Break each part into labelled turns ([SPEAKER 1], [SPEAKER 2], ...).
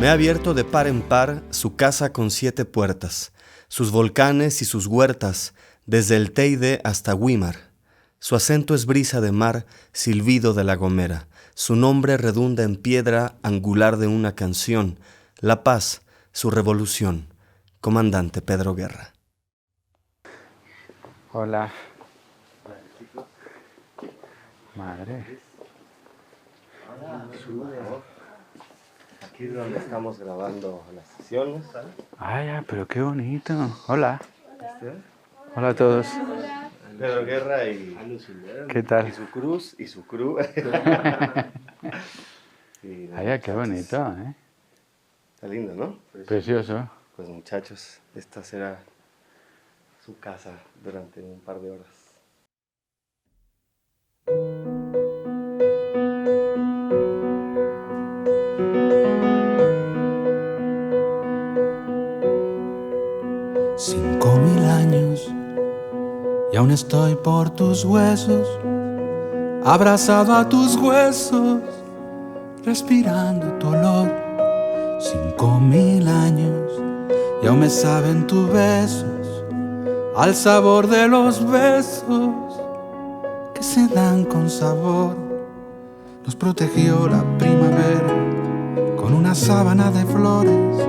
[SPEAKER 1] Me ha abierto de par en par su casa con 7 puertas, sus volcanes y sus huertas, desde el Teide hasta Güímar. Su acento es brisa de mar, silbido de La Gomera. Su nombre redunda en piedra angular de una canción. La paz, su revolución. Comandante Pedro Guerra.
[SPEAKER 2] Hola. Madre.
[SPEAKER 1] Aquí es donde estamos grabando las sesiones.
[SPEAKER 2] Ya, pero qué bonito. Hola. Hola a todos.
[SPEAKER 1] Pedro Guerra y
[SPEAKER 2] ¿Qué tal?
[SPEAKER 1] su cruz y su crew.
[SPEAKER 2] Qué bonito, ¿eh?
[SPEAKER 1] Está lindo, ¿no?
[SPEAKER 2] Precioso.
[SPEAKER 1] Pues muchachos, esta será su casa durante un par de horas.
[SPEAKER 3] $5,000 y aún estoy por tus huesos, abrazado a tus huesos, respirando tu olor. 5,000 años y aún me saben tus besos, al sabor de los besos que se dan con sabor. Nos protegió la primavera con una sábana de flores,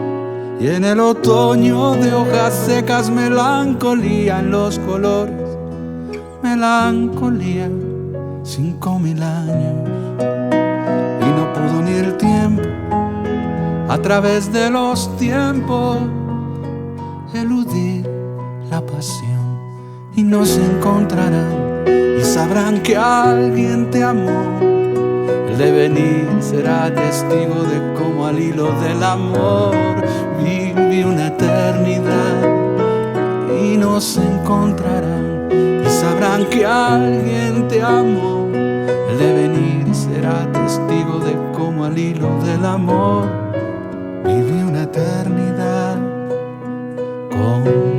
[SPEAKER 3] y en el otoño de hojas secas melancolía en los colores. Melancolía, 5,000 años, y no pudo ni el tiempo a través de los tiempos eludir la pasión, y nos encontrarán y sabrán que alguien te amó. El devenir será testigo de cómo al hilo del amor viví una eternidad, y nos encontrarán y sabrán que alguien te amó. El devenir será testigo de cómo al hilo del amor viví una eternidad contigo.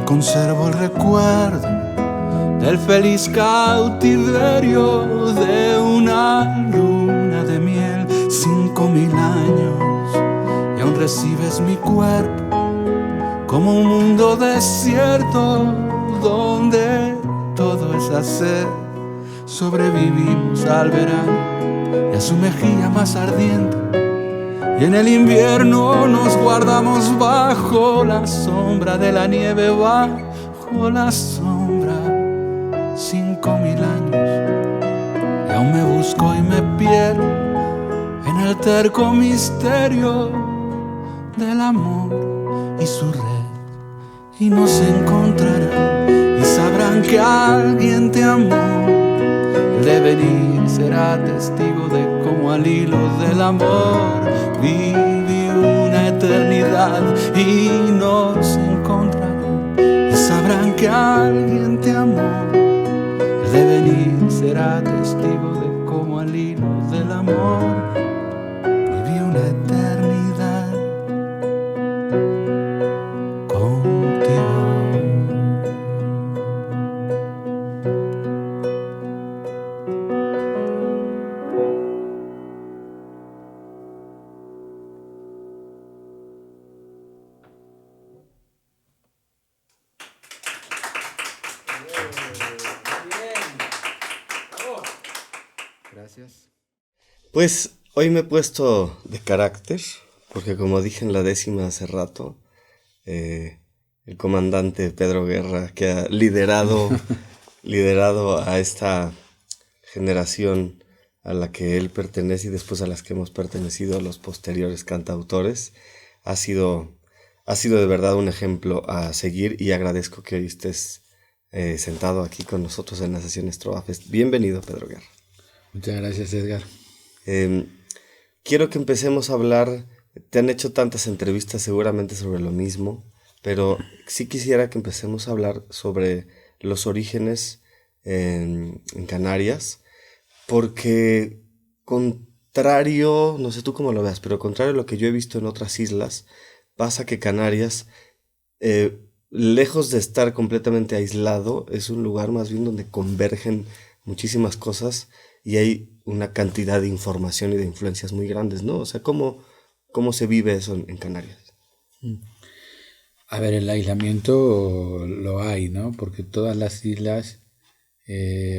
[SPEAKER 3] Conservo el recuerdo del feliz cautiverio de una luna de miel. 5,000 años y aún recibes mi cuerpo como un mundo desierto donde todo es hacer. Sobrevivimos al verano y a su mejilla más ardiente, y en el invierno nos guardamos bajo la sombra de la nieve, bajo la sombra. 5,000 años y aún me busco y me pierdo en el terco misterio del amor y su red, y nos encontrarán y sabrán que alguien te amó. El devenir será testigo de cómo al hilo del amor viví una eternidad, y nos encontrarán y sabrán que alguien te amó. El devenir será testigo de cómo al hilo del amor viví una eternidad contigo. Gracias.
[SPEAKER 1] Pues hoy me he puesto de carácter, porque como dije en la 10ª hace rato, el comandante Pedro Guerra, que ha liderado a esta generación a la que él pertenece y después a las que hemos pertenecido los posteriores cantautores, ha sido de verdad un ejemplo a seguir, y agradezco que hoy estés sentado aquí con nosotros en las sesiones Trova Fest. Bienvenido, Pedro Guerra.
[SPEAKER 3] Muchas gracias, Edgar.
[SPEAKER 1] Quiero que empecemos a hablar. Te han hecho tantas entrevistas seguramente sobre lo mismo, pero sí quisiera que empecemos a hablar sobre los orígenes en Canarias, porque contrario, no sé tú cómo lo veas, pero contrario a lo que yo he visto en otras islas, pasa que Canarias lejos de estar completamente aislado, es un lugar más bien donde convergen muchísimas cosas y hay una cantidad de información y de influencias muy grandes, ¿no? O sea, ¿cómo se vive eso en Canarias?
[SPEAKER 3] A ver, el aislamiento lo hay, ¿no? Porque todas las islas,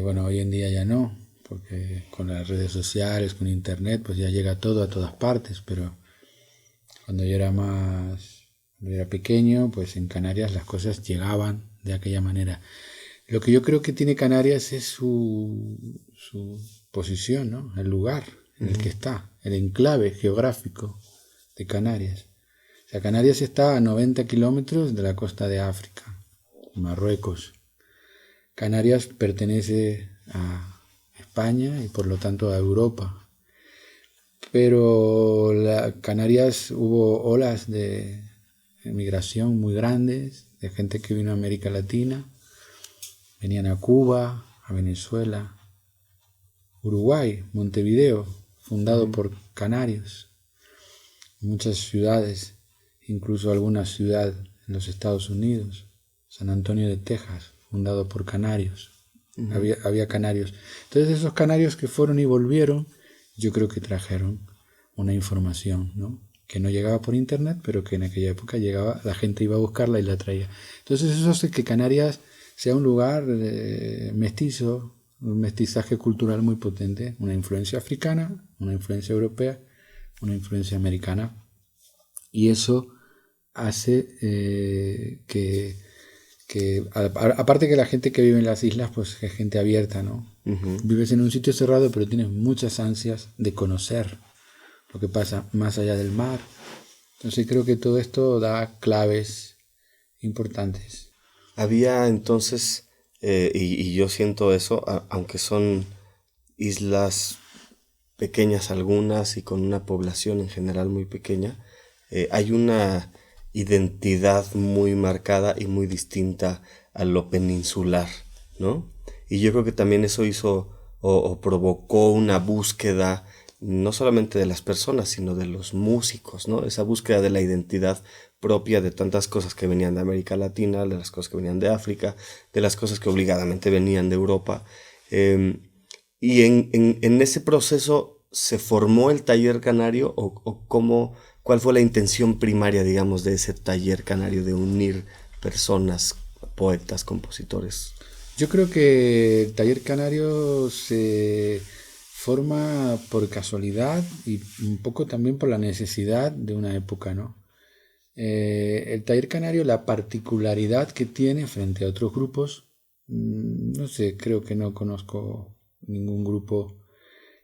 [SPEAKER 3] bueno, hoy en día ya no, porque con las redes sociales, con internet, pues ya llega todo a todas partes, pero cuando yo era pequeño, pues en Canarias las cosas llegaban de aquella manera. Lo que yo creo que tiene Canarias es su posición, ¿no? El lugar en el que está, el enclave geográfico de Canarias. O sea, Canarias está a 90 kilómetros de la costa de África, Marruecos. Canarias pertenece a España y por lo tanto a Europa. Pero Canarias hubo olas de migración muy grandes, de gente que vino a América Latina, venían a Cuba, a Venezuela, Uruguay, Montevideo, fundado por canarios, muchas ciudades, incluso alguna ciudad en los Estados Unidos, San Antonio de Texas, fundado por canarios, había canarios. Entonces esos canarios que fueron y volvieron, yo creo que trajeron una información, ¿no? Que no llegaba por internet, pero que en aquella época llegaba, la gente iba a buscarla y la traía. Entonces eso hace que Canarias sea un lugar mestizo, un mestizaje cultural muy potente, una influencia africana, una influencia europea, una influencia americana, y eso hace que aparte que la gente que vive en las islas pues es gente abierta, ¿no? Vives en un sitio cerrado pero tienes muchas ansias de conocer lo que pasa más allá del mar. Entonces creo que todo esto da claves importantes.
[SPEAKER 1] Había entonces, y yo siento eso, aunque son islas pequeñas algunas y con una población en general muy pequeña, hay una identidad muy marcada y muy distinta a lo peninsular, ¿no? Y yo creo que también eso hizo o provocó una búsqueda no solamente de las personas, sino de los músicos, ¿no? Esa búsqueda de la identidad propia de tantas cosas que venían de América Latina, de las cosas que venían de África, de las cosas que obligadamente venían de Europa. Y en ese proceso se formó el taller canario o ¿cuál fue la intención primaria, digamos, de ese taller canario de unir personas, poetas, compositores?
[SPEAKER 3] Yo creo que el taller canario se forma por casualidad y un poco también por la necesidad de una época, ¿no? El taller canario, la particularidad que tiene frente a otros grupos, no sé, creo que no conozco ningún grupo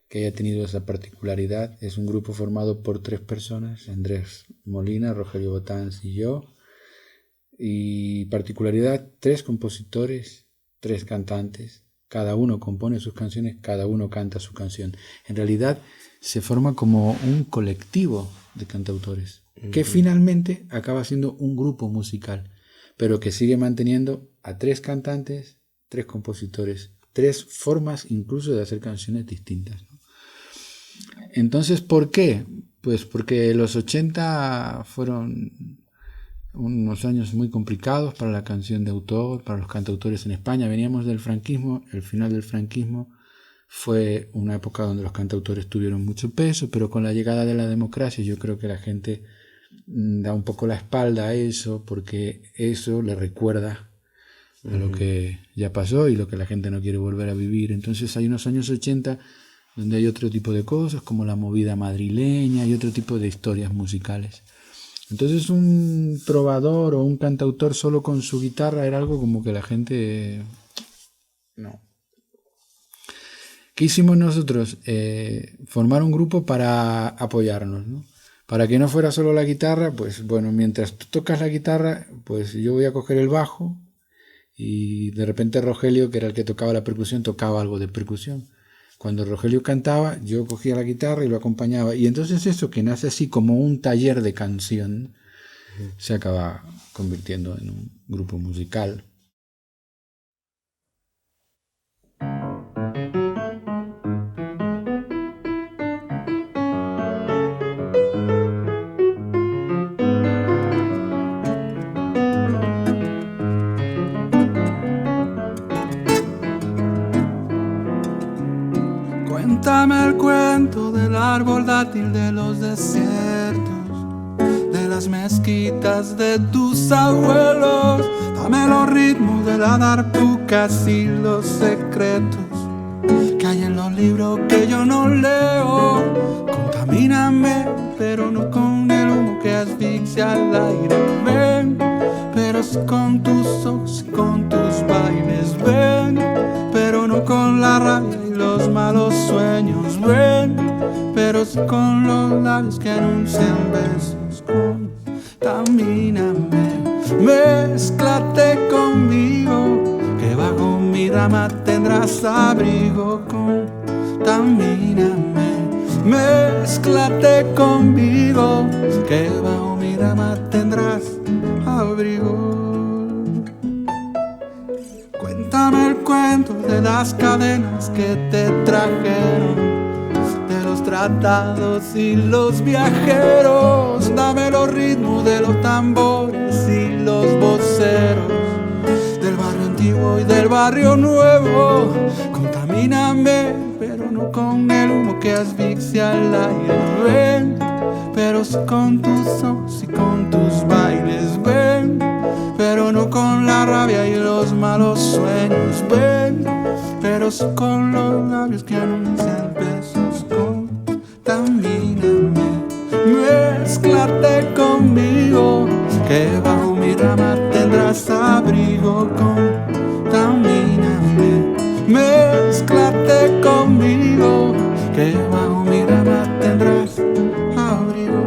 [SPEAKER 3] que haya tenido esa particularidad. Es un grupo formado por 3 personas, Andrés Molina, Rogelio Botanz y yo. Y particularidad, 3 compositores, 3 cantantes. Cada uno compone sus canciones, cada uno canta su canción. En realidad se forma como un colectivo de cantautores, que finalmente acaba siendo un grupo musical, pero que sigue manteniendo a 3 cantantes, 3 compositores, 3 formas incluso de hacer canciones distintas, ¿no? Entonces, ¿por qué? Pues porque los 80 fueron unos años muy complicados para la canción de autor, para los cantautores en España. Veníamos del franquismo, el final del franquismo fue una época donde los cantautores tuvieron mucho peso, pero con la llegada de la democracia yo creo que la gente da un poco la espalda a eso, porque eso le recuerda a lo que ya pasó y lo que la gente no quiere volver a vivir. Entonces hay unos años 80 donde hay otro tipo de cosas, como la movida madrileña y otro tipo de historias musicales. Entonces un trovador o un cantautor solo con su guitarra era algo como que la gente... no. ¿Qué hicimos nosotros? Formar un grupo para apoyarnos, ¿no? Para que no fuera solo la guitarra, pues bueno, mientras tú tocas la guitarra, pues yo voy a coger el bajo y de repente Rogelio, que era el que tocaba la percusión, tocaba algo de percusión. Cuando Rogelio cantaba, yo cogía la guitarra y lo acompañaba. Y entonces eso que nace así como un taller de canción, se acaba convirtiendo en un grupo musical. árbol dátil de los desiertos, de las mezquitas de tus abuelos. Dame los ritmos de la darbucas y los secretos que hay en los libros que yo no leo. Contamíname, pero no con el humo que asfixia al aire. Ven, pero es con tus ojos y con tus bailes. Ven, pero no con la rabia y los malos sueños. Ven, pero es con los labios que anuncian besos. Contamíname, mézclate conmigo, que bajo mi rama tendrás abrigo. Contamíname, mézclate conmigo, que bajo mi rama tendrás abrigo. Cuéntame el cuento de las cadenas que te trajeron, de los tratados y los viajeros. Dame los ritmos de los tambores y los voceros, del barrio antiguo y del barrio nuevo. Contamíname, pero no con el humo que asfixia al aire. Ven, pero sí con tus ojos y con tus bailes. Ven, pero no con la rabia y los malos sueños. Ven, pero sí con los labios que anuncian besos. Contamíname, mézclate conmigo, que bajo mi rama tendrás abrigo. Contamíname, mézclate conmigo, que bajo mi rama tendrás abrigo.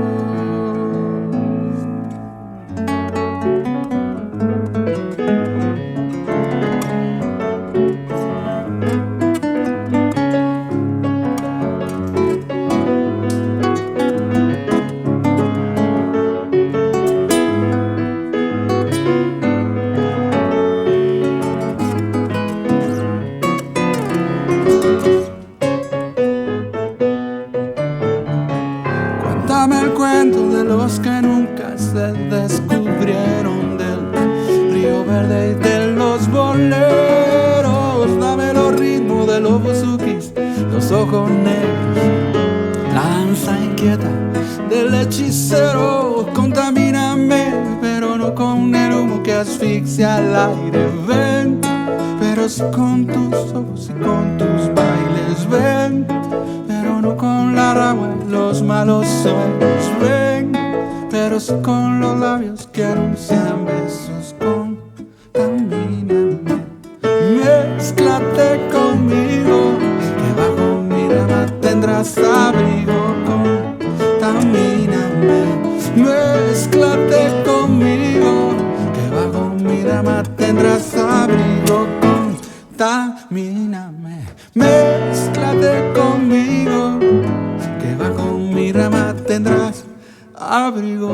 [SPEAKER 3] Cuéntame el cuento de los que nunca se descubrieron, del río verde y de los boleros. Dame los ritmos de los buzukis, los ojos negros, la danza inquieta del hechicero. Contamíname, pero no con el humo que asfixia al aire. Ven, pero sí con tus ojos y con tus bailes. Ven, pero no con la rabia y los malos sueños. Ven, pero sí con los labios que anuncian besos. Contamíname, mézclate conmigo, que bajo mi rama tendrás abrigo. Contamíname, mézclate conmigo, que bajo mi rama tendrás abrigo. Contamíname, mézclate conmigo, que bajo mi rama tendrás abrigo.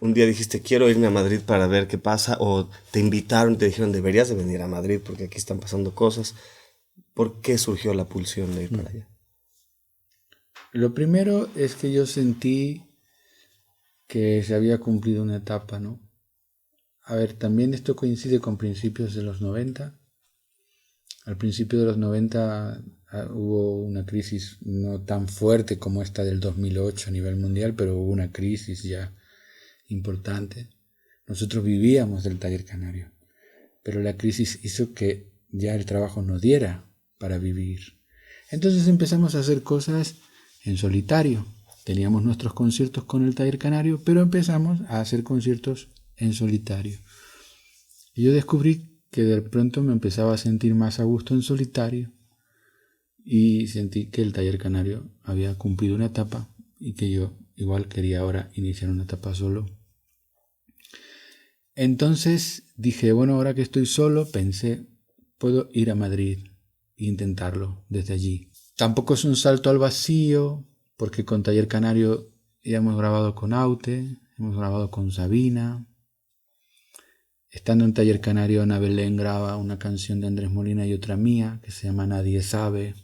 [SPEAKER 1] Un día dijiste, quiero irme a Madrid para ver qué pasa, o te invitaron y te dijeron, deberías de venir a Madrid porque aquí están pasando cosas. ¿Por qué surgió la pulsión de ir para allá?
[SPEAKER 2] Lo primero es que yo sentí que se había cumplido una etapa, ¿no? A ver, también esto coincide con principios de los 90. Al principio de los 90 hubo una crisis no tan fuerte como esta del 2008 a nivel mundial, pero hubo una crisis ya importante. Nosotros vivíamos del taller canario, pero la crisis hizo que ya el trabajo no diera para vivir. Entonces empezamos a hacer cosas en solitario. Teníamos nuestros conciertos con el taller canario, pero empezamos a hacer conciertos en solitario. Y yo descubrí que de pronto me empezaba a sentir más a gusto en solitario y sentí que el taller canario había cumplido una etapa y que yo igual quería ahora iniciar una etapa solo. Entonces dije, bueno, ahora que estoy solo, pensé, puedo ir a Madrid e intentarlo desde allí. Tampoco es un salto al vacío, porque con Taller Canario ya hemos grabado con Aute, hemos grabado con Sabina. Estando en Taller Canario, Ana Belén graba una canción de Andrés Molina y otra mía, que se llama Nadie Sabe.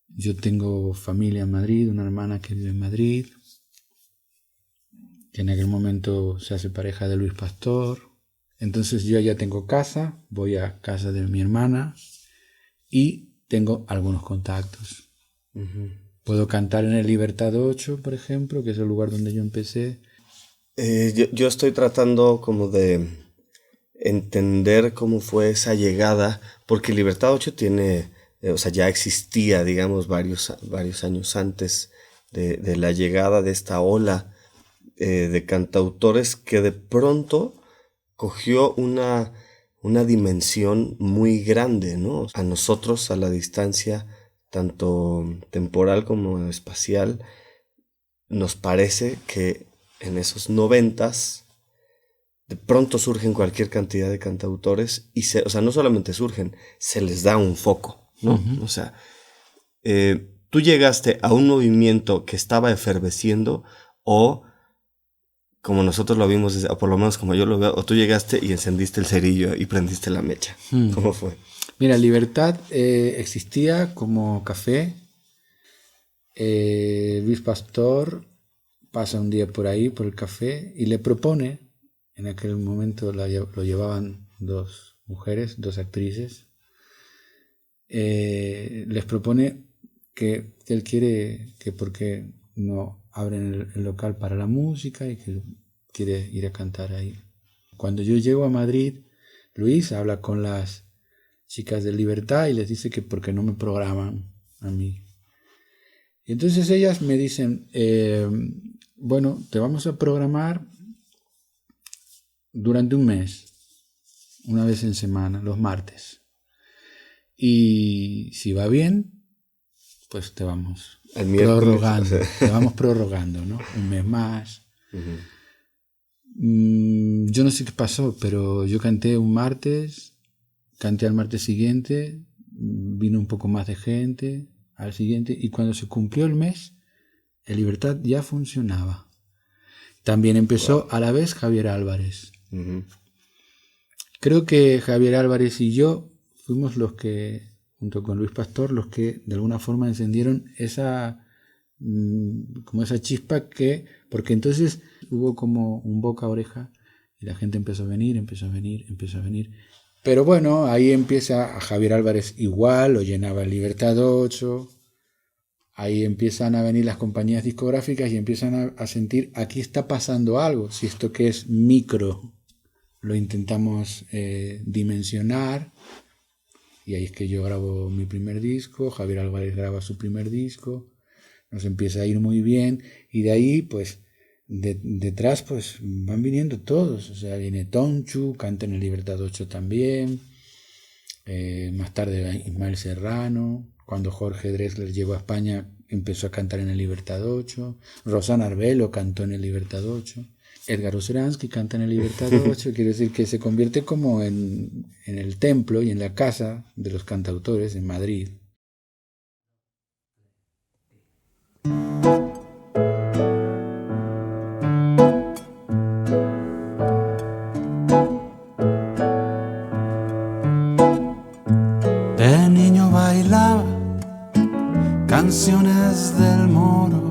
[SPEAKER 2] Yo tengo familia en Madrid, una hermana que vive en Madrid. que en aquel momento se hace pareja de Luis Pastor. Entonces yo ya tengo casa, voy a casa de mi hermana y tengo algunos contactos.
[SPEAKER 1] Ujú.
[SPEAKER 2] Puedo cantar en el Libertad 8, por ejemplo, que es el lugar donde yo empecé.
[SPEAKER 1] Yo estoy tratando como de entender cómo fue esa llegada, porque Libertad 8 tiene, o sea, ya existía, digamos, varios años antes de la llegada de esta ola de cantautores que de pronto cogió una dimensión muy grande, ¿no? A nosotros, a la distancia, tanto temporal como espacial, nos parece que en esos 90s de pronto surgen cualquier cantidad de cantautores y o sea, no solamente surgen, se les da un foco, ¿no?
[SPEAKER 2] Uh-huh.
[SPEAKER 1] O sea, tú llegaste a un movimiento que estaba efervesciendo o como nosotros lo vimos, o por lo menos como yo lo veo, o tú llegaste y encendiste el cerillo y prendiste la mecha. ¿Cómo fue?
[SPEAKER 2] Mira, Libertad existía como café. Luis Pastor pasa un día por ahí, por el café, y le propone, en aquel momento lo llevaban dos mujeres, dos actrices, les propone que él quiere que porque no abren el local para la música y que quiere ir a cantar ahí. Cuando yo llego a Madrid, Luis habla con las chicas de Libertad y les dice que por qué no me programan a mí. Y entonces ellas me dicen, bueno, te vamos a programar durante un mes, una vez en semana, los martes. Y si va bien, pues te vamos prorrogando, te vamos prorrogando, ¿no? Un mes más.
[SPEAKER 1] Uh-huh.
[SPEAKER 2] Yo no sé qué pasó, pero yo canté un martes, canté al martes siguiente, vino un poco más de gente al siguiente, y cuando se cumplió el mes, el Libertad ya funcionaba. También empezó a la vez Javier Álvarez.
[SPEAKER 1] Uh-huh.
[SPEAKER 2] Creo que Javier Álvarez y yo fuimos los que, junto con Luis Pastor, los que de alguna forma encendieron esa chispa porque entonces hubo como un boca a oreja y la gente empezó a venir. Pero bueno, ahí empieza a Javier Álvarez igual, lo llenaba el Libertad 8, ahí empiezan a venir las compañías discográficas y empiezan a sentir, aquí está pasando algo, si esto que es micro lo intentamos dimensionar, y ahí es que yo grabo mi primer disco, Javier Álvarez graba su primer disco, nos empieza a ir muy bien, y de ahí pues detrás pues van viniendo todos, o sea, viene Tonchu, canta en el Libertad 8 también, más tarde Ismael Serrano, cuando Jorge Drexler llegó a España empezó a cantar en el Libertad 8, Rosana Arbelo cantó en el Libertad 8, Edgar Oceransky canta en el Libertad 8, quiere decir que se convierte como en el templo y en la casa de los cantautores en Madrid.
[SPEAKER 3] De niño bailaba canciones del moro.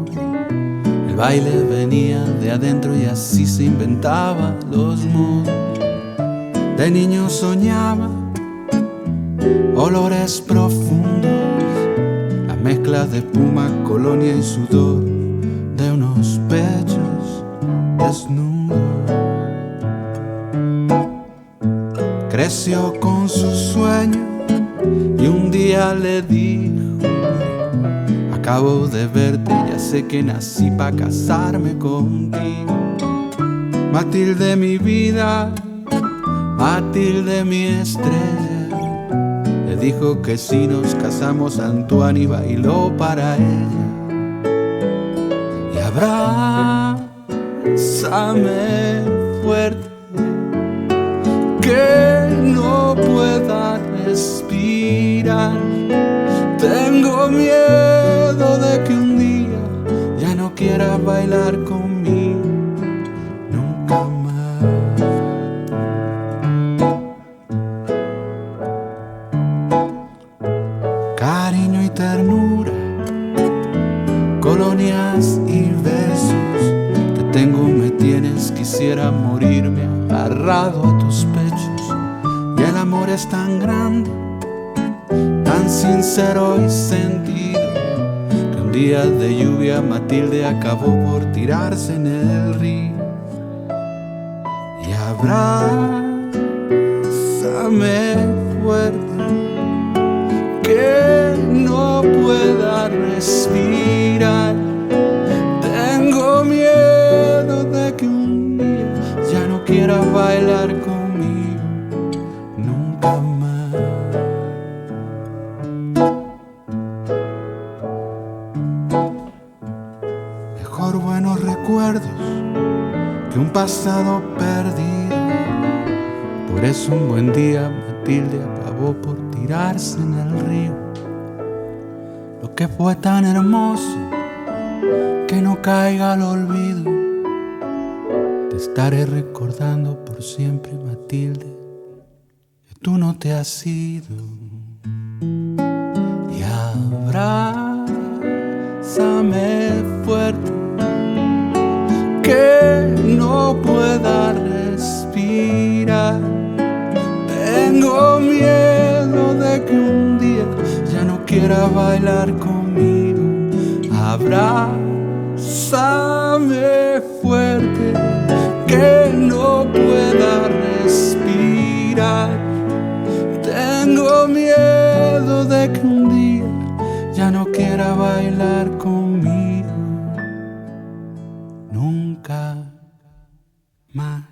[SPEAKER 3] El baile venía de adentro y así se inventaba los modos. De niño soñaba olores profundos, la mezcla de espuma, colonia y sudor de unos pechos desnudos. Creció con su sueño y un día le dijo: acabo de verte, ya sé que nací para casarme contigo. Matilde mi vida, Matilde mi estrella. Le dijo que si nos casamos Antoine y bailó para ella. Y abrázame fuerte, que no pueda respirar. Tengo miedo de que un día ya no quieras bailar conmigo nunca más. Cariño y ternura, colonias y besos, te tengo, me tienes quisiera morirme agarrado a tus pechos. Y el amor es tan grande, tan sincero y sentido, que un día de lluvia Matilde acabó por tirarse en el río. Y abrázame fuerte, que no pueda respirar. Tengo miedo de que un día ya no quieras bailar conmigo nunca más. Mejor buenos recuerdos que un pasado perdido. Por eso un buen día Matilde acabó por tirarse en el río. Lo que fue tan hermoso, que no caiga al olvido. Te estaré recordando por siempre, Matilde, que tú no te has ido. Y abrázame fuerte, que no pueda respirar. Tengo miedo de que un día ya no quiera bailar conmigo. Abrázame fuerte, que no pueda respirar. Tengo miedo de que un día ya no quiera bailar conmigo nunca más.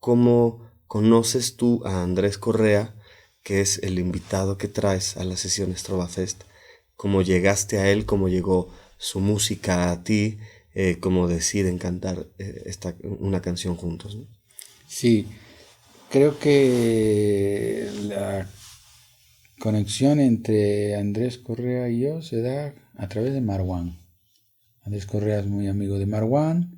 [SPEAKER 1] ¿Cómo conoces tú a Andrés Correa, que es el invitado que traes a las sesiones Trovafest? ¿Cómo llegaste a él? ¿Cómo llegó su música a ti? ¿Cómo deciden cantar una canción juntos, ¿no?
[SPEAKER 2] Sí, creo que la conexión entre Andrés Correa y yo se da a través de Marwan. Andrés Correa es muy amigo de Marwan.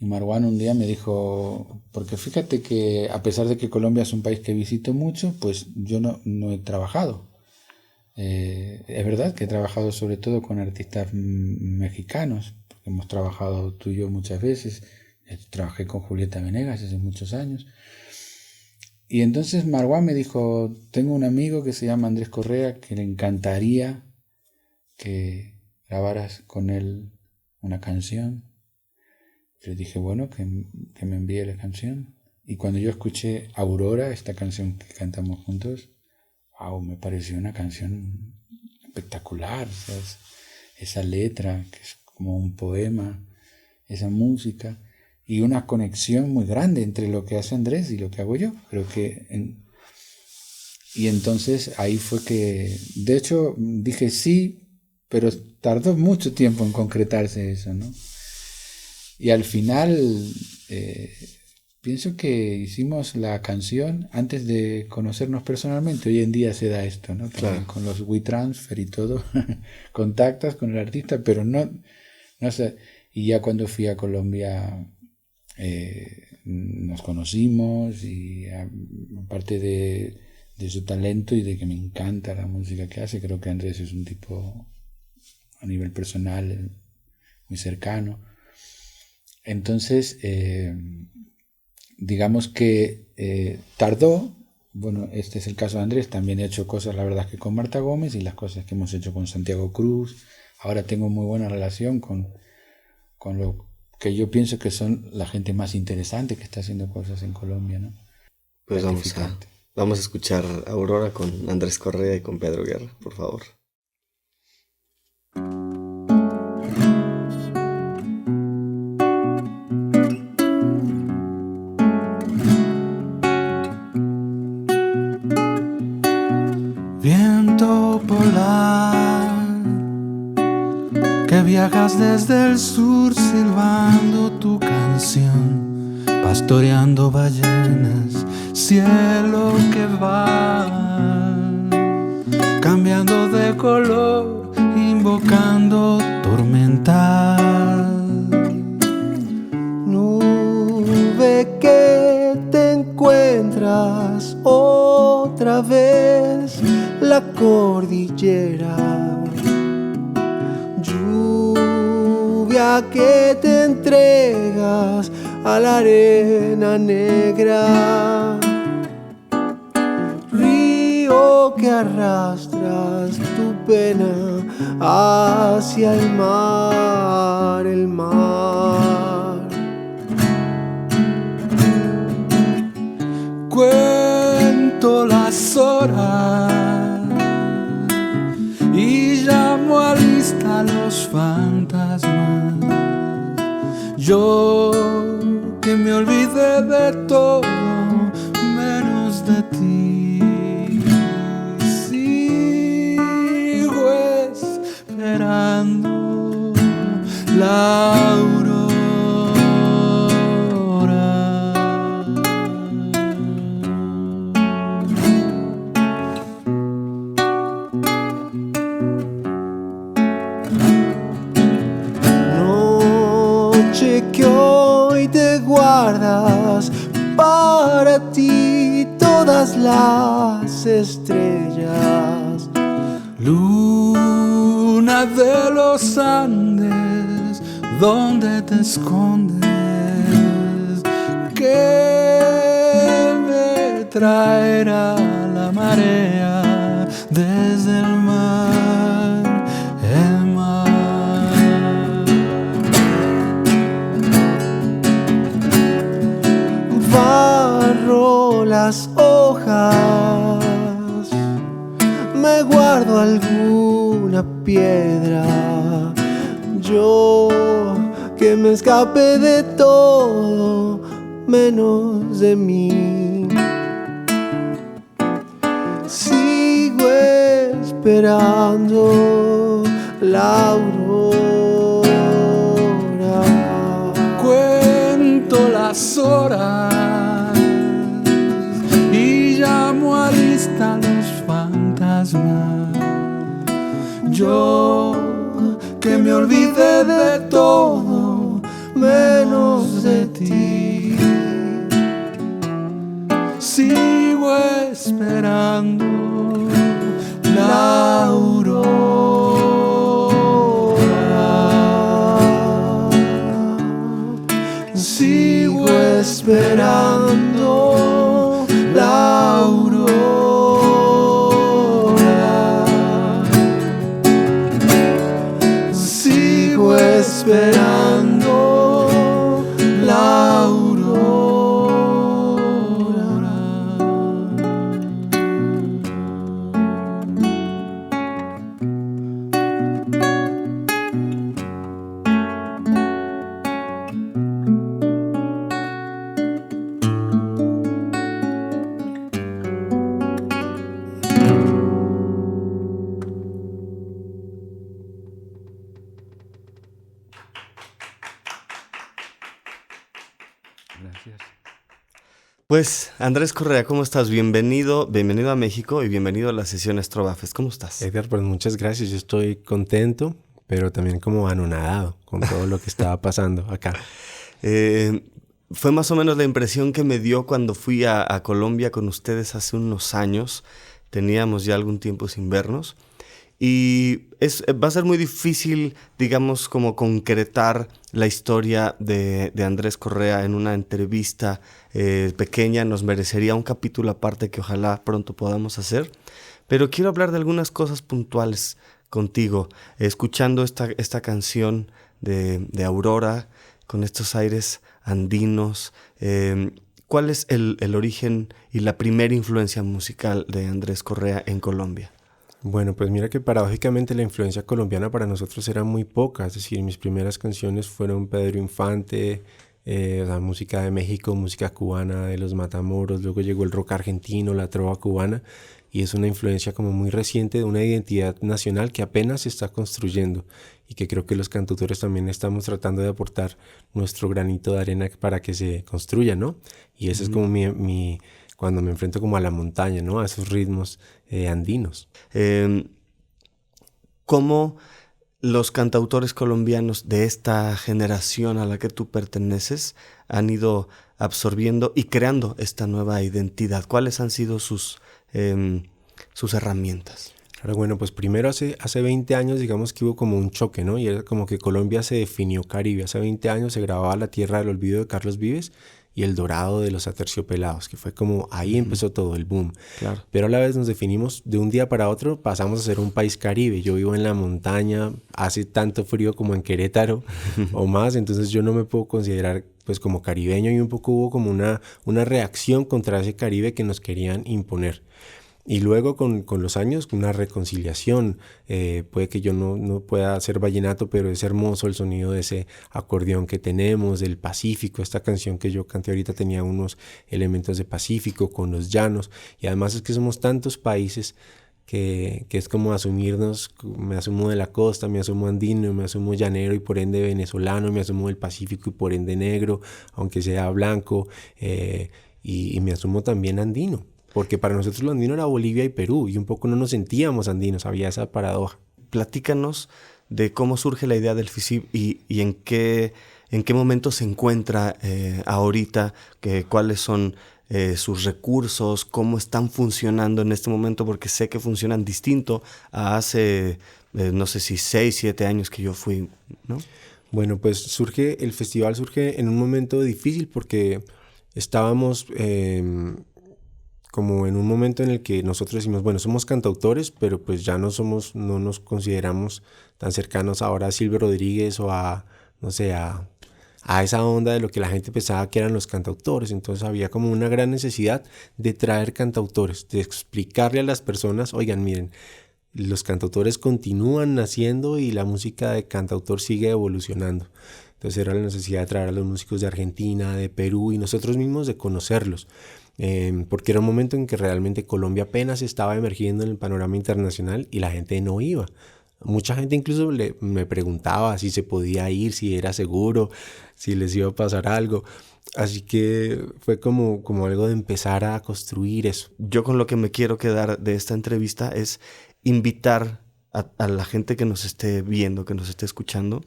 [SPEAKER 2] Y Marwan un día me dijo, porque fíjate que a pesar de que Colombia es un país que visito mucho, pues yo no he trabajado. Es verdad que he trabajado sobre todo con artistas mexicanos, porque hemos trabajado tú y yo muchas veces. Trabajé con Julieta Venegas hace muchos años. Y entonces Marwan me dijo, tengo un amigo que se llama Andrés Correa, que le encantaría que grabaras con él una canción. Le dije, bueno, que me envíe la canción. Y cuando yo escuché Aurora, esta canción que cantamos juntos, wow, me pareció una canción espectacular. O sea, esa letra, que es como un poema, esa música, y una conexión muy grande entre lo que hace Andrés y lo que hago yo. Creo que... Y entonces ahí fue que... De hecho, dije sí, pero tardó mucho tiempo en concretarse eso, ¿no? Y al final pienso que hicimos la canción antes de conocernos personalmente. Hoy en día se da esto, ¿no? Claro. Con los WeTransfer y todo, contactas con el artista, pero no sé. Y ya cuando fui a Colombia nos conocimos, y aparte de su talento y de que me encanta la música que hace, creo que Andrés es un tipo a nivel personal muy cercano. Entonces, digamos que tardó. Bueno, este es el caso de Andrés. También he hecho cosas, la verdad, que con Marta Gómez, y las cosas que hemos hecho con Santiago Cruz. Ahora tengo muy buena relación con lo que yo pienso que son la gente más interesante que está haciendo cosas en Colombia, ¿no?
[SPEAKER 1] Pues vamos a escuchar Aurora con Andrés Correa y con Pedro Guerra, por favor.
[SPEAKER 3] Viento polar, que viajas desde el sur silbando tu canción, pastoreando ballenas cielo que va cambiando de color, invocando tormenta.
[SPEAKER 4] Nube que te encuentras otra vez la cordillera, lluvia que te entregas a la arena negra, río que arrastras tu pena hacia el mar, el mar.
[SPEAKER 3] Cuento las horas y llamo a lista los fantasmas. Yo que me olvidé de todo menos de ti. Sigo esperando la aurora.
[SPEAKER 4] Noche que hoy te guardas para ti todas las estrellas.
[SPEAKER 3] Luna de los Andes, ¿dónde te escondes? ¿Qué me traerá la marea desde el mar, el mar?
[SPEAKER 4] Barro las hojas, me guardo alguna piedra. Yo que me escape de todo menos de mí. Sigo esperando la aurora.
[SPEAKER 3] Cuento las horas y llamo a lista los fantasmas. Yo que me olvidé de todo menos de ti. Sigo esperando la aurora. Sigo esperando la aurora. Sigo esperando la aurora. Gracias.
[SPEAKER 1] Pues, Andrés Correa, ¿cómo estás? Bienvenido a México y bienvenido a la sesión Estrobafes. ¿Cómo estás?
[SPEAKER 5] Edgar, pues muchas gracias. Yo estoy contento, pero también como anonadado con todo lo que estaba pasando acá.
[SPEAKER 1] Fue más o menos la impresión que me dio cuando fui a Colombia con ustedes hace unos años. Teníamos ya algún tiempo sin vernos. Y va a ser muy difícil, digamos, como concretar la historia de Andrés Correa en una entrevista pequeña. Nos merecería un capítulo aparte que ojalá pronto podamos hacer. Pero quiero hablar de algunas cosas puntuales contigo. Escuchando esta canción de Aurora, con estos aires andinos. ¿Cuál es el origen y la primera influencia musical de Andrés Correa en Colombia?
[SPEAKER 5] Bueno, pues mira que paradójicamente la influencia colombiana para nosotros era muy poca. Es decir, mis primeras canciones fueron Pedro Infante, la música de México, música cubana de los Matamoros. Luego llegó el rock argentino, la trova cubana. Y es una influencia como muy reciente de una identidad nacional que apenas se está construyendo. Y que creo que los cantautores también estamos tratando de aportar nuestro granito de arena para que se construya, ¿no? Y esa es como cuando me enfrento como a la montaña, ¿no? A esos ritmos andinos.
[SPEAKER 1] ¿Cómo los cantautores colombianos de esta generación a la que tú perteneces han ido absorbiendo y creando esta nueva identidad? ¿Cuáles han sido sus herramientas?
[SPEAKER 5] Claro, bueno, pues primero hace 20 años digamos que hubo como un choque, ¿no? Y era como que Colombia se definió Caribe. Hace 20 años se grababa La Tierra del Olvido de Carlos Vives y El Dorado de los Aterciopelados, que fue como ahí empezó todo el boom.
[SPEAKER 1] Claro.
[SPEAKER 5] Pero a la vez nos definimos de un día para otro, pasamos a ser un país caribe. Yo vivo en la montaña, hace tanto frío como en Querétaro o más, entonces yo no me puedo considerar pues como caribeño, y un poco hubo como una reacción contra ese Caribe que nos querían imponer. Y luego con los años una reconciliación, puede que yo no pueda hacer vallenato, pero es hermoso el sonido de ese acordeón que tenemos, del Pacífico. Esta canción que yo canté ahorita tenía unos elementos de Pacífico con los llanos, y además es que somos tantos países que es como asumirnos. Me asumo de la costa, me asumo andino, me asumo llanero y por ende venezolano, me asumo del Pacífico y por ende negro, aunque sea blanco, y me asumo también andino. Porque para nosotros lo andino era Bolivia y Perú, y un poco no nos sentíamos andinos, había esa paradoja.
[SPEAKER 1] Platícanos de cómo surge la idea del FICIP y en qué momento se encuentra ahorita, cuáles son sus recursos, cómo están funcionando en este momento, porque sé que funcionan distinto a hace, no sé si 6, 7 años que yo fui, ¿no?
[SPEAKER 5] Bueno, pues el festival surge en un momento difícil porque estábamos como en un momento en el que nosotros decimos, bueno, somos cantautores, pero pues ya no nos consideramos tan cercanos ahora a Silvio Rodríguez o no sé, a esa onda de lo que la gente pensaba que eran los cantautores. Entonces había como una gran necesidad de traer cantautores, de explicarle a las personas, oigan, miren, los cantautores continúan naciendo y la música de cantautor sigue evolucionando. Entonces era la necesidad de traer a los músicos de Argentina, de Perú y nosotros mismos de conocerlos. Porque era un momento en que realmente Colombia apenas estaba emergiendo en el panorama internacional y la gente no iba. Mucha gente incluso me preguntaba si se podía ir, si era seguro, si les iba a pasar algo. Así que fue como algo de empezar a construir eso.
[SPEAKER 1] Yo con lo que me quiero quedar de esta entrevista es invitar a la gente que nos esté viendo, que nos esté escuchando,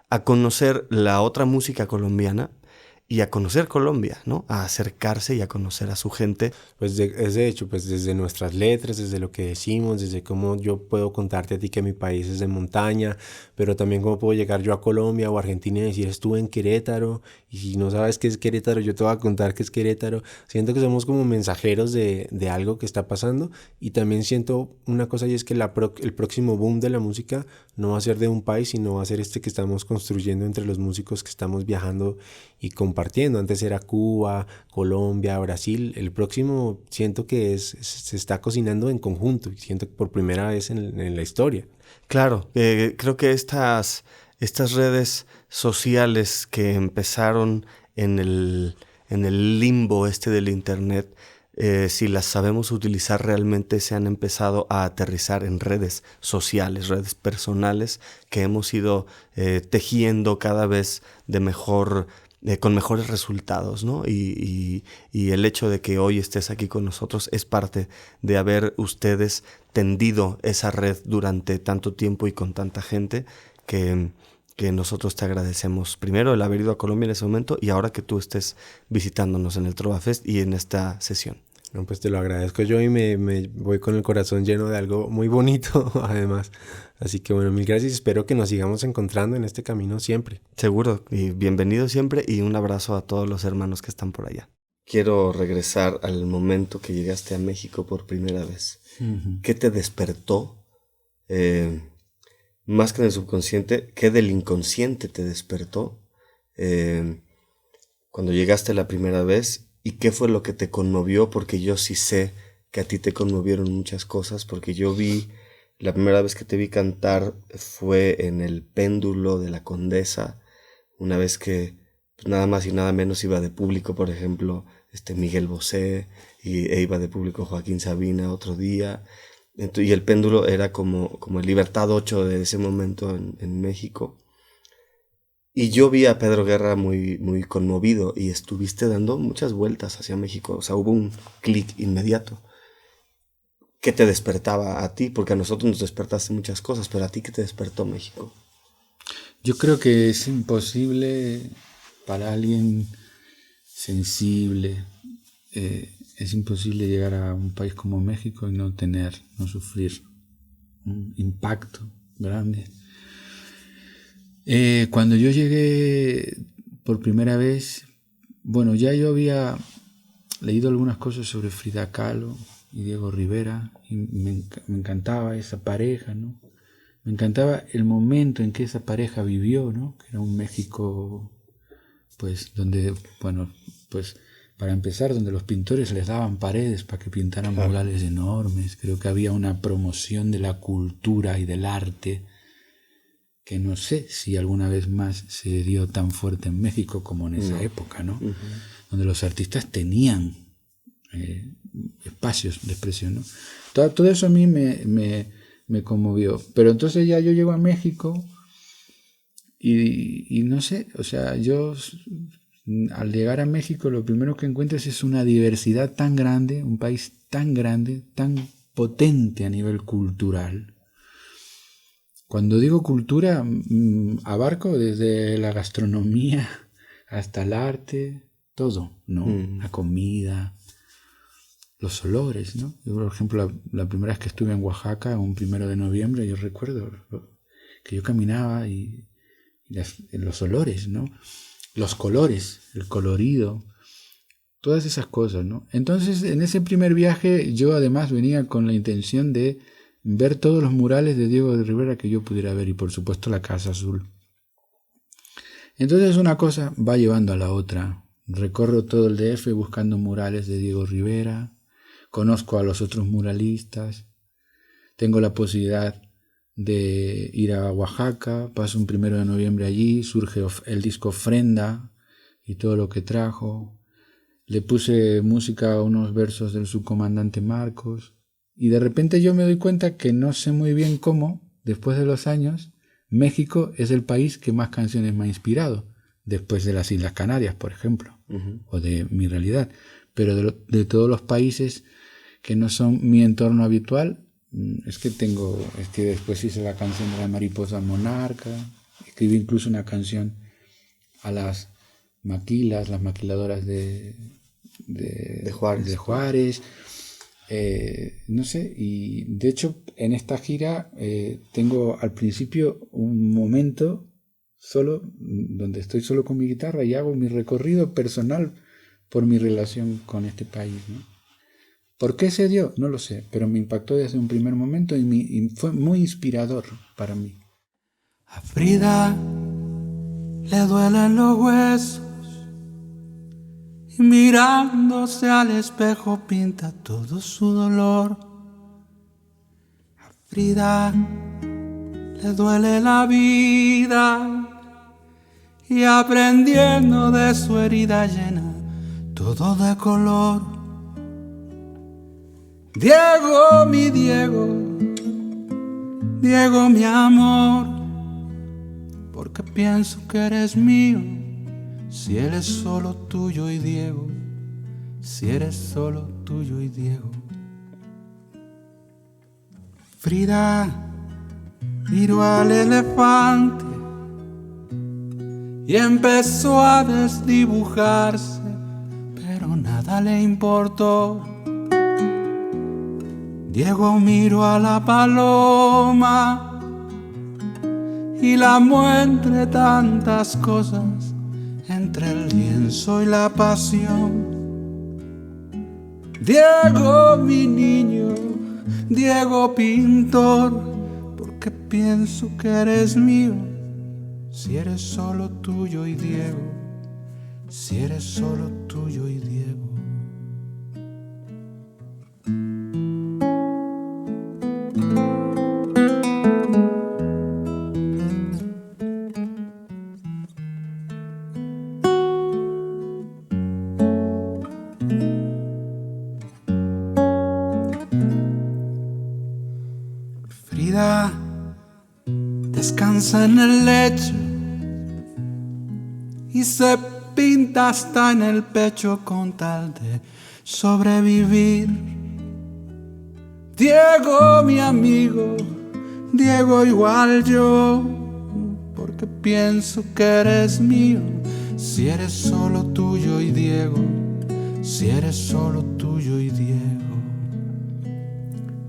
[SPEAKER 1] a conocer la otra música colombiana y a conocer Colombia, ¿no? A acercarse y a conocer a su gente.
[SPEAKER 5] Pues de hecho, pues desde nuestras letras, desde lo que decimos, desde cómo yo puedo contarte a ti que mi país es de montaña, pero también cómo puedo llegar yo a Colombia o Argentina y decir, estuve en Querétaro, y si no sabes qué es Querétaro, yo te voy a contar qué es Querétaro. Siento que somos como mensajeros de algo que está pasando, y también siento una cosa, y es que el próximo boom de la música no va a ser de un país, sino va a ser este que estamos construyendo entre los músicos que estamos viajando y compartiendo. Antes era Cuba, Colombia, Brasil. El próximo siento que se está cocinando en conjunto, y siento que por primera vez en la historia.
[SPEAKER 1] Claro, creo que estas redes sociales que empezaron en el limbo del internet, si las sabemos utilizar realmente, se han empezado a aterrizar en redes sociales, redes personales que hemos ido tejiendo cada vez con mejores resultados, ¿no? Y el hecho de que hoy estés aquí con nosotros es parte de haber ustedes tendido esa red durante tanto tiempo y con tanta gente que nosotros te agradecemos. Primero el haber ido a Colombia en ese momento, y ahora que tú estés visitándonos en el Trova Fest y en esta sesión.
[SPEAKER 5] No, pues te lo agradezco yo, y me voy con el corazón lleno de algo muy bonito además. Así que bueno, mil gracias, espero que nos sigamos encontrando en este camino siempre.
[SPEAKER 1] Seguro, y bienvenido siempre, y un abrazo a todos los hermanos que están por allá. Quiero regresar al momento que llegaste a México por primera vez. Uh-huh. ¿Qué te despertó? Más que en el subconsciente, ¿qué del inconsciente te despertó cuando llegaste la primera vez? ¿Y qué fue lo que te conmovió? Porque yo sí sé que a ti te conmovieron muchas cosas, porque la primera vez que te vi cantar fue en el Péndulo de la Condesa, una vez que pues, nada más y nada menos iba de público, por ejemplo, Miguel Bosé, e iba de público Joaquín Sabina otro día, y el Péndulo era como el Libertad 8 de ese momento en México. Y yo vi a Pedro Guerra muy, muy conmovido y estuviste dando muchas vueltas hacia México. O sea, hubo un clic inmediato. ¿Qué te despertaba a ti? Porque a nosotros nos despertaste muchas cosas, pero a ti, ¿qué te despertó México?
[SPEAKER 2] Yo creo que es imposible para alguien sensible, es imposible llegar a un país como México y no sufrir un impacto grande. Cuando yo llegué por primera vez, bueno, ya yo había leído algunas cosas sobre Frida Kahlo y Diego Rivera y me encantaba esa pareja, ¿no? Me encantaba el momento en que esa pareja vivió, ¿no? Que era un México, pues, donde, bueno, pues, para empezar, donde los pintores les daban paredes para que pintaran murales enormes. Creo que había una promoción de la cultura y del arte que no sé si alguna vez más se dio tan fuerte en México como en esa época, ¿no? Uh-huh. Donde los artistas tenían espacios de expresión, ¿no? Todo eso a mí me conmovió. Pero entonces ya yo llego a México y no sé, o sea, yo al llegar a México lo primero que encuentras es una diversidad tan grande, un país tan grande, tan potente a nivel cultural. Cuando digo cultura, abarco desde la gastronomía hasta el arte, todo, ¿no? La comida, los olores, ¿no? Yo, por ejemplo, la primera vez que estuve en Oaxaca, un 1 de noviembre, yo recuerdo que yo caminaba y los olores, ¿no? Los colores, el colorido, todas esas cosas, ¿no? Entonces, en ese primer viaje, yo además venía con la intención de ver todos los murales de Diego de Rivera que yo pudiera ver y, por supuesto, la Casa Azul. Entonces, una cosa va llevando a la otra. Recorro todo el DF buscando murales de Diego Rivera, conozco a los otros muralistas, tengo la posibilidad de ir a Oaxaca, paso un 1 de noviembre allí, surge el disco Ofrenda y todo lo que trajo. Le puse música a unos versos del subcomandante Marcos y de repente yo me doy cuenta que no sé muy bien cómo, después de los años, México es el país que más canciones me ha inspirado, después de las Islas Canarias, por ejemplo, o de Mi Realidad. Pero de todos los países que no son mi entorno habitual, es que después hice la canción de la mariposa monarca, escribí incluso una canción a las maquiladoras de Juárez. No sé, y de hecho en esta gira tengo al principio un momento solo donde estoy solo con mi guitarra y hago mi recorrido personal por mi relación con este país, ¿no? ¿Por qué se dio? No lo sé, pero me impactó desde un primer momento y fue muy inspirador para mí.
[SPEAKER 3] A Frida le duelen los huesos y mirándose al espejo pinta todo su dolor. A Frida le duele la vida y aprendiendo de su herida llena todo de color. Diego, mi Diego, Diego, mi amor, porque pienso que eres mío, si eres solo tuyo y Diego, si eres solo tuyo y Diego. Frida miró al elefante y empezó a desdibujarse, pero nada le importó. Diego miró a la paloma y la amó entre tantas cosas, entre el lienzo y la pasión. Diego, mi niño, Diego pintor, porque pienso que eres mío, si eres solo tuyo y Diego, si eres solo tuyo y Diego. Frida descansa en el lecho y se pinta hasta en el pecho con tal de sobrevivir. Diego, mi amigo, Diego igual yo, porque pienso que eres mío, si eres solo tuyo y Diego, si eres solo tuyo y Diego.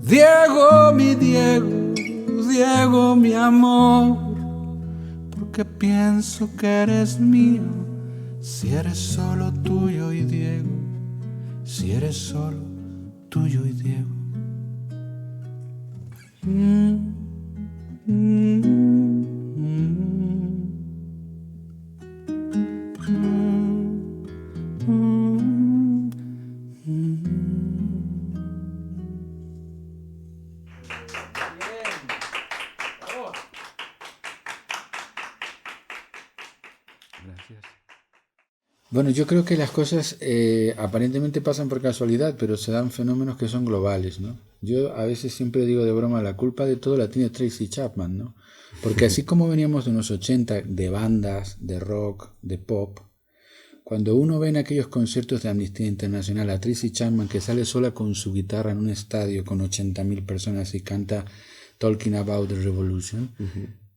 [SPEAKER 3] Diego, mi Diego, Diego, mi amor, porque pienso que eres mío, si eres solo tuyo y Diego, si eres solo tuyo y Diego.
[SPEAKER 2] Bueno, yo creo que las cosas aparentemente pasan por casualidad, pero se dan fenómenos que son globales, ¿no? Yo a veces siempre digo de broma, la culpa de todo la tiene Tracy Chapman, ¿no? Porque así como veníamos de unos 80 de bandas, de rock, de pop, cuando uno ve en aquellos conciertos de Amnistía Internacional a Tracy Chapman que sale sola con su guitarra en un estadio con 80.000 personas y canta Talking About the Revolution,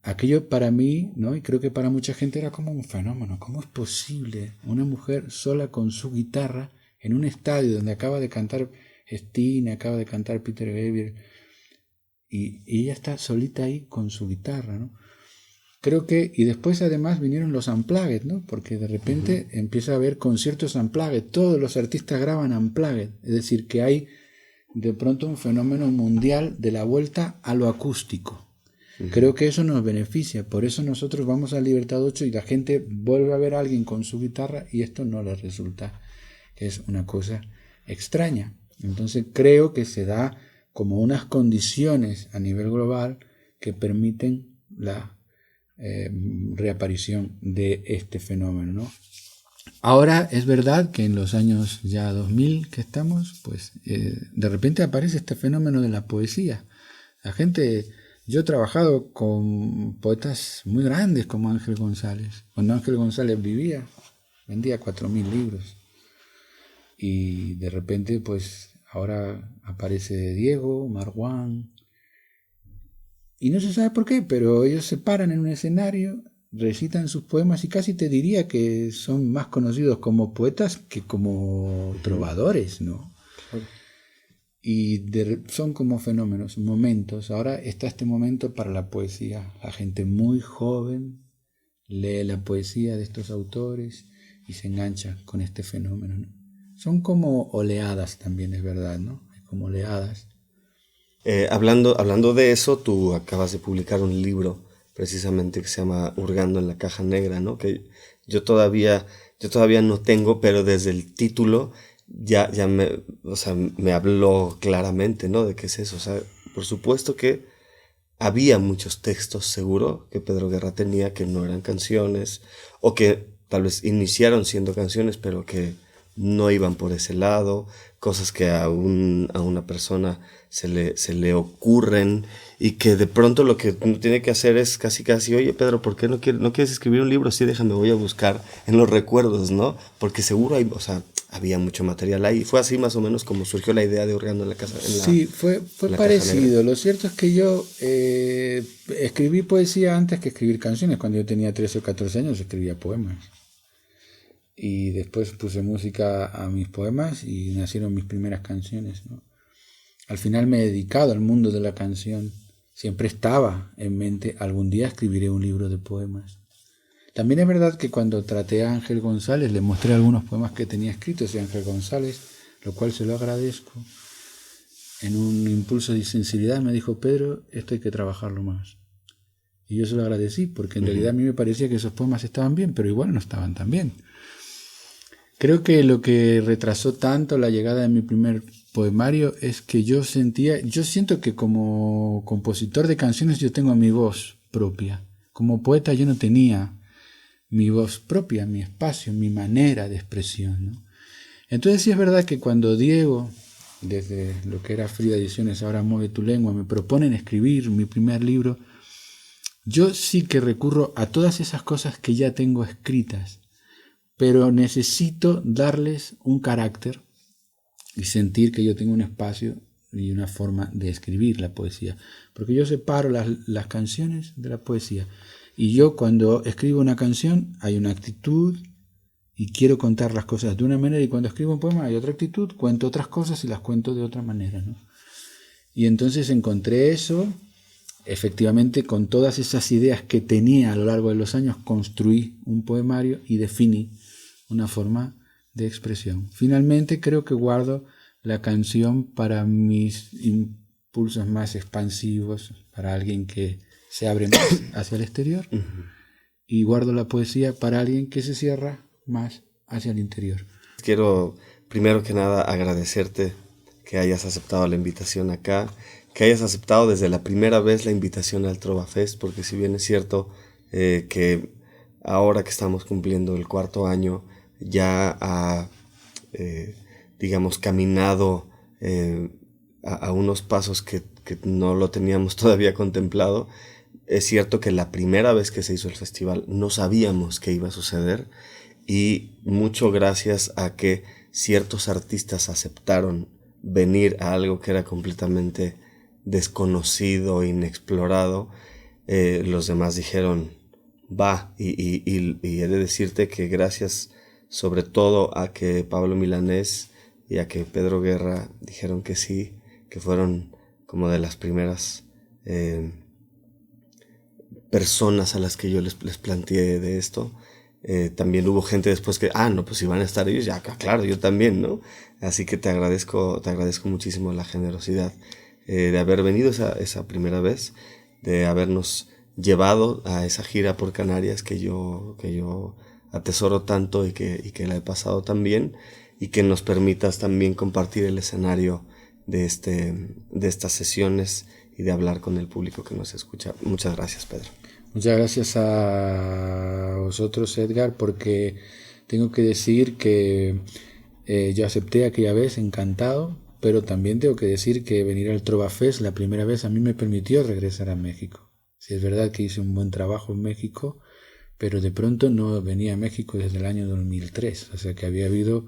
[SPEAKER 2] aquello para mí, ¿no? Y creo que para mucha gente era como un fenómeno. ¿Cómo es posible una mujer sola con su guitarra en un estadio donde acaba de cantar Sting, acaba de cantar Peter Gabriel, y ella está solita ahí con su guitarra, ¿no? Creo que, y después además vinieron los unplugged, ¿no? Porque de repente empieza a haber conciertos unplugged, todos los artistas graban unplugged, es decir, que hay de pronto un fenómeno mundial de la vuelta a lo acústico. Creo que eso nos beneficia, por eso nosotros vamos a Libertad 8 y la gente vuelve a ver a alguien con su guitarra y esto no les resulta, que es una cosa extraña. Entonces creo que se da como unas condiciones a nivel global que permiten la reaparición de este fenómeno, ¿no? Ahora es verdad que en los años ya 2000 que estamos, pues de repente aparece este fenómeno de la poesía. La gente... Yo he trabajado con poetas muy grandes como Ángel González. Cuando Ángel González vivía, vendía 4.000 libros. Y de repente, pues, ahora aparece Diego, Marwan. Y no se sabe por qué, pero ellos se paran en un escenario, recitan sus poemas y casi te diría que son más conocidos como poetas que como trovadores, ¿no? Y son como fenómenos, momentos. Ahora está este momento para la poesía. La gente muy joven lee la poesía de estos autores y se engancha con este fenómeno, ¿no? Son como oleadas también, es verdad, ¿no? Como oleadas.
[SPEAKER 1] Hablando de eso, tú acabas de publicar un libro precisamente que se llama Hurgando en la caja negra, ¿no? Que yo todavía no tengo, pero desde el título ya me habló claramente, ¿no? De qué es eso. O sea, por supuesto que había muchos textos, seguro, que Pedro Guerra tenía que no eran canciones, o que tal vez iniciaron siendo canciones, pero que no iban por ese lado, cosas que a una persona se le ocurren, y que de pronto lo que uno tiene que hacer es casi, oye Pedro, ¿por qué no quieres escribir un libro? Sí, déjame, voy a buscar en los recuerdos, ¿no? Porque seguro hay, o sea, había mucho material ahí. Fue así más o menos como surgió la idea de Hurgando en la casa.
[SPEAKER 2] Sí, fue parecido. Lo cierto es que yo escribí poesía antes que escribir canciones. Cuando yo tenía 13 o 14 años escribía poemas. Y después puse música a mis poemas y nacieron mis primeras canciones, ¿no? Al final me he dedicado al mundo de la canción. Siempre estaba en mente, algún día escribiré un libro de poemas. También es verdad que cuando traté a Ángel González, le mostré algunos poemas que tenía escritos de Ángel González, lo cual se lo agradezco. En un impulso de sinceridad me dijo, Pedro, esto hay que trabajarlo más. Y yo se lo agradecí, porque en realidad a mí me parecía que esos poemas estaban bien, pero igual no estaban tan bien. Creo que lo que retrasó tanto la llegada de mi primer poemario es que yo siento que como compositor de canciones yo tengo mi voz propia. Como poeta yo no tenía mi voz propia, mi espacio, mi manera de expresión, ¿no? Entonces sí es verdad que cuando Diego, desde lo que era Frida Ediciones, ahora Mueve tu Lengua, me proponen escribir mi primer libro, yo sí que recurro a todas esas cosas que ya tengo escritas. pero necesito darles un carácter y sentir que yo tengo un espacio y una forma de escribir la poesía. Porque yo separo las canciones de la poesía. Y yo cuando escribo una canción hay una actitud y quiero contar las cosas de una manera, y cuando escribo un poema hay otra actitud, cuento otras cosas y las cuento de otra manera, ¿no? Y entonces encontré eso, efectivamente con todas esas ideas que tenía a lo largo de los años, construí un poemario y definí una forma de expresión. Finalmente creo que guardo la canción para mis impulsos más expansivos, para alguien que se abre más hacia el exterior, y guardo la poesía para alguien que se cierra más hacia el interior.
[SPEAKER 1] Quiero primero que nada agradecerte que hayas aceptado la invitación acá, que hayas aceptado desde la primera vez la invitación al Trova Fest, porque si bien es cierto que ahora que estamos cumpliendo el 4º año, ya ha, digamos, caminado a unos pasos que no lo teníamos todavía contemplado. Es cierto que la primera vez que se hizo el festival no sabíamos qué iba a suceder, y mucho gracias a que ciertos artistas aceptaron venir a algo que era completamente desconocido, inexplorado, los demás dijeron va, y he de decirte que gracias sobre todo a que Pablo Milanés y a que Pedro Guerra dijeron que sí, que fueron como de las primeras personas a las que yo les planteé de esto. También hubo gente después que, no, pues si van a estar ellos, ya, claro, yo también, ¿no? Así que te agradezco muchísimo la generosidad de haber venido esa primera vez, de habernos llevado a esa gira por Canarias que yo atesoro tanto y que la he pasado tan bien, y que nos permitas también compartir el escenario de estas sesiones y de hablar con el público que nos escucha. Muchas gracias, Pedro.
[SPEAKER 2] Muchas gracias a vosotros, Edgar, porque tengo que decir que yo acepté aquella vez, encantado, pero también tengo que decir que venir al Trova Fest la primera vez a mí me permitió regresar a México. Sí, es verdad que hice un buen trabajo en México, pero de pronto no venía a México desde el año 2003, o sea que había habido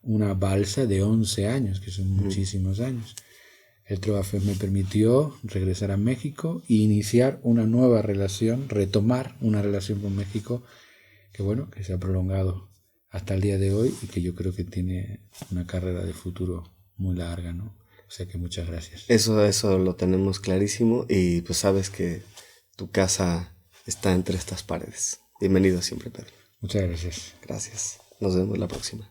[SPEAKER 2] una balsa de 11 años, que son muchísimos años. El Trova Fest me permitió regresar a México e iniciar una nueva relación, retomar una relación con México que se ha prolongado hasta el día de hoy y que yo creo que tiene una carrera de futuro muy larga, ¿no? O sea que muchas gracias.
[SPEAKER 1] Eso lo tenemos clarísimo, y pues sabes que tu casa está entre estas paredes. Bienvenido siempre, Pedro.
[SPEAKER 2] Muchas gracias.
[SPEAKER 1] Gracias. Nos vemos la próxima.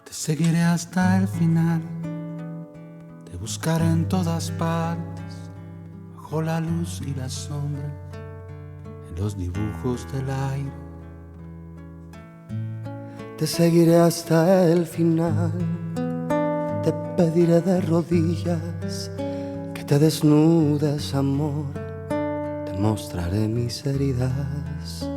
[SPEAKER 3] Te seguiré hasta el final, te buscaré en todas partes, bajo la luz y la sombra, en los dibujos del aire.
[SPEAKER 4] Te seguiré hasta el final, te pediré de rodillas que te desnudes, amor, te mostraré mis heridas.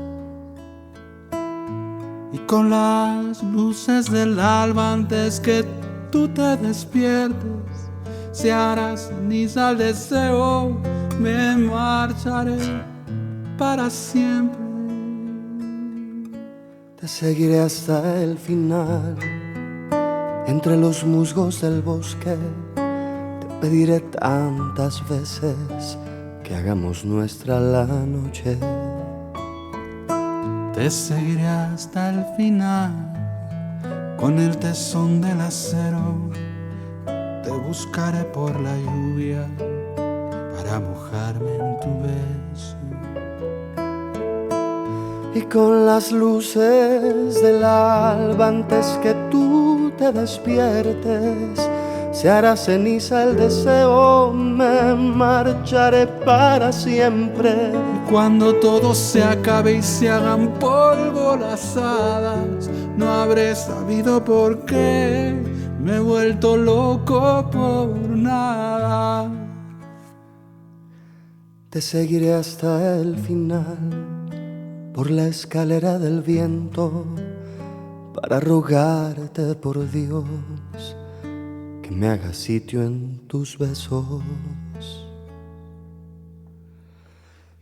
[SPEAKER 3] Y con las luces del alba, antes que tú te despiertes, si harás ceniza al deseo, me marcharé para siempre.
[SPEAKER 4] Te seguiré hasta el final, entre los musgos del bosque, te pediré tantas veces que hagamos nuestra la noche.
[SPEAKER 3] Te seguiré hasta el final, con el tesón del acero, te buscaré por la lluvia para mojarme en tu beso.
[SPEAKER 4] Y con las luces del alba, antes que tú te despiertes, se hará ceniza el deseo, me marcharé para siempre.
[SPEAKER 3] Y cuando todo se acabe y se hagan polvo las hadas, no habré sabido por qué me he vuelto loco por nada.
[SPEAKER 4] Te seguiré hasta el final, por la escalera del viento, para rogarte por Dios que me haga sitio en tus besos.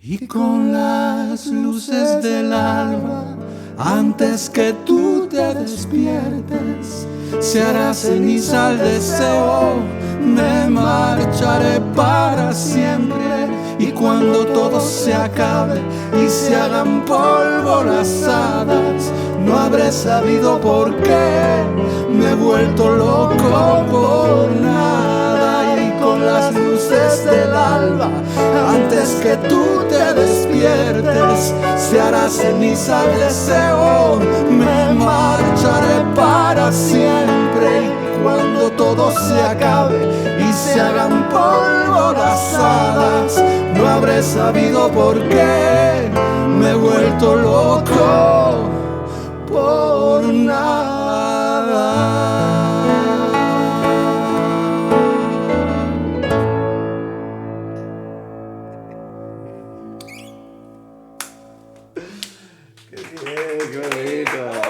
[SPEAKER 3] Y con las luces del alba, antes que tú te despiertes, se hará ceniza el deseo, me marcharé para siempre. Y cuando todo se acabe y se hagan polvo las hadas, no habré sabido por qué me he vuelto loco por nada. Y con las luces del alba, antes que tú te despiertes, se hará ceniza el deseo, me marcharé para siempre. Y cuando todo se acabe y se hagan polvo las hadas, no habré sabido por qué me he vuelto loco por nada.
[SPEAKER 1] Qué bien, qué bonito.